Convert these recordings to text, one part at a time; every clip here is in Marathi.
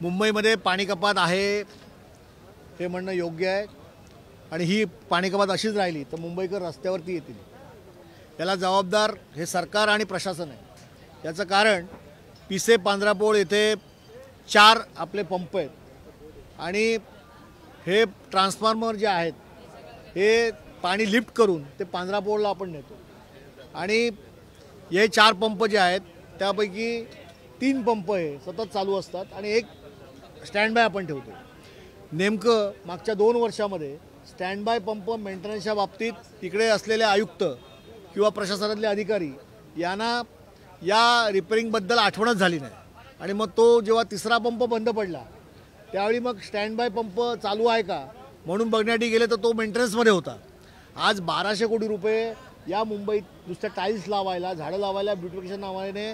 मुंबईमध्ये पाणी कपात आहे हे म्हणणं योग्य आहे आणि ही पाणी कपात अशीच राहिली तर मुंबईकर रस्त्यावरती येतील। याला जबाबदार हे सरकार आणि प्रशासन आहे। याचं कारण पिसे पांढरापोळ येथे 4 आपले पंप आहेत आणि हे ट्रान्सफॉर्मर जे आहेत हे पाणी लिफ्ट करून ते पांढरापोळला आपण नेतो आणि हे 4 पंप जे आहेत त्यापैकी 3 पंप हे सतत चालू असतात आणि एक स्टँड बाय आपण ठेवतो। नेमकं मागच्या 2 वर्षामध्ये स्टँड बाय पंप मेंटेनन्सच्या बाबतीत तिकडे असलेले आयुक्त किंवा प्रशासनातले अधिकारी यांना या रिपेअरिंगबद्दल आठवणच झाली नाही आणि मग तो जेव्हा 3रा पंप बंद पडला त्यावेळी मग स्टँड बाय पंप चालू आहे का म्हणून बघण्यासाठी गेले तर तो मेंटेनन्समध्ये होता। आज 1200 कोटी रुपये या मुंबईत नुसत्या टाईल्स लावायला, झाडं लावायला, ब्युटिफिकेशन नावाने,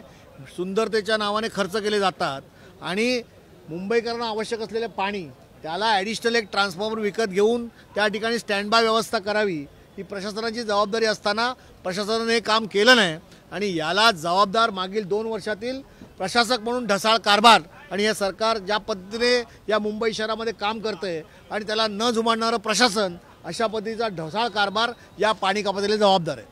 सुंदरतेच्या नावाने खर्च केले जातात आणि मुंबईकरांना आवश्यक असलेले पाणी त्याला ॲडिशनल एक ट्रान्सफॉर्मर विकत घेऊन त्या ठिकाणी स्टँड बाय व्यवस्था करावी ही प्रशासनाची जबाबदारी असताना प्रशासनाने हे काम केलं नाही आणि याला जबाबदार मागील 2 वर्षातील प्रशासक म्हणून ढसाळ कारभार आणि हे सरकार ज्या पद्धतीने या मुंबई शहरामध्ये काम करते आणि त्याला न जुमानणारं प्रशासन अशा पद्धतीचा ढसाळ कारभार या पाणी कपातीला जबाबदार आहे।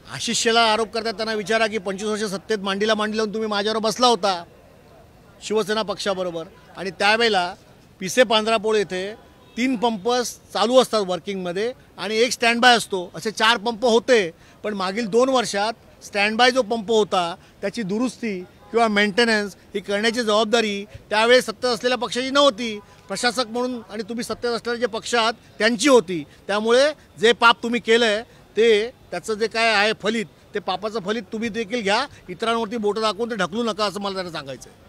आशिष शेलार आरोप करतात त्यांना विचारा की 25 वर्ष सत्तेत मांडीला लावून तुम्ही माझ्यावर बसला होता शिवसेना पक्षाबरोबर आणि त्यावेळेला पिसे पांढरापोळ येथे 3 पंप चालू असतात वर्किंगमध्ये आणि एक स्टँड बाय असतो, असे 4 पंप होते पण मागील 2 वर्षात स्टँड बाय जो पंप होता त्याची दुरुस्ती किंवा मेंटेनन्स ही करण्याची जबाबदारी त्यावेळेस सत्तेत असलेल्या पक्षाची नव्हती, प्रशासक म्हणून आणि तुम्ही सत्तेत असलेले जे पक्ष आहात त्यांची होती। त्यामुळे जे पाप तुम्ही केलं आहे ते त्याचं जे काय आहे फलित ते पापाचं फलित तुम्ही देखील घ्या, इतरांवरती बोटं दाखवून ते ढकलू नका असं मला त्यांना सांगायचं आहे।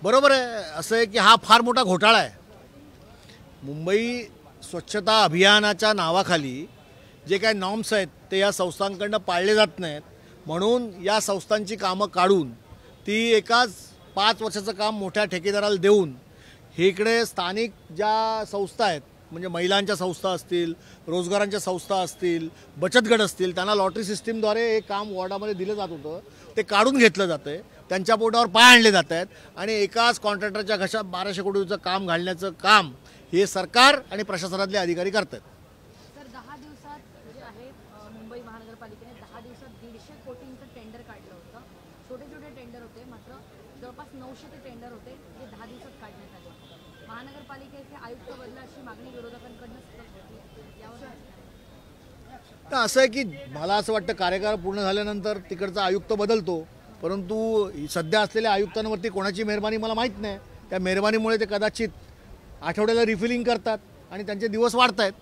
बरोबर आहे, असं आहे की हा फार मोठा घोटाळा आहे। मुंबई स्वच्छता अभियानाच्या नावाखाली जे काही नॉर्म्स आहेत ते या संस्थांकडून पाळले जात नाहीत म्हणून या संस्थांची कामं काढून ती एकाच 5 वर्षाचं काम मोठ्या ठेकेदाराला देऊन हे इकडे स्थानिक ज्या संस्था आहेत म्हणजे महिलांच्या संस्था असतील, रोजगारांच्या संस्था असतील, बचत गट असतील त्यांना लॉटरी सिस्टीमद्वारे हे काम वॉर्डामध्ये दिलं जात होतं ते काढून घेतलं जातं आहे, त्यांच्या पोटावर पाय आणले जात आहेत आणि एकाच कॉन्ट्रॅक्टरच्या घशात 1200 कोटीचं काम घालण्याचं काम हे सरकार आणि प्रशासनातले अधिकारी करतात। सर 10 दिवसात जे आहे मुंबई महानगरपालिकेने 10 दिवसात 150 कोटींचं टेंडर काढलं होतं। छोटे छोटे टेंडर होते मात्र जवळपास 900 ते टेंडर होते जे 10 दिवसात काढण्यात आले। महानगरपालिकेचे आयुक्त बदला अशी मागणी विरोधकांकडून सतत होती, यावर तर असं आहे की मला असं वाटतं कार्यकाळ पूर्ण झाल्यानंतर तिकडचा आयुक्त बदलतो परंतु सध्या असलेल्या आयुक्तांवरती कोणाची मेहरबानी मला माहीत नाही, त्या मेहरबानीमुळे ते कदाचित आठवड्याला रिफिलिंग करतात आणि त्यांचे दिवस वाढत आहेत।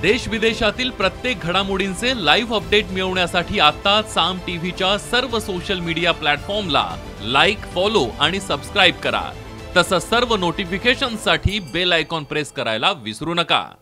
देश विदेशातील प्रत्येक घडामोडींचे लाईव्ह अपडेट मिळवण्यासाठी आता साम टीव्हीच्या सर्व सोशल मीडिया प्लॅटफॉर्मला लाईक, फॉलो आणि सबस्क्राईब करा। तसंच सर्व नोटिफिकेशनसाठी बेल आयकॉन प्रेस करायला विसरू नका।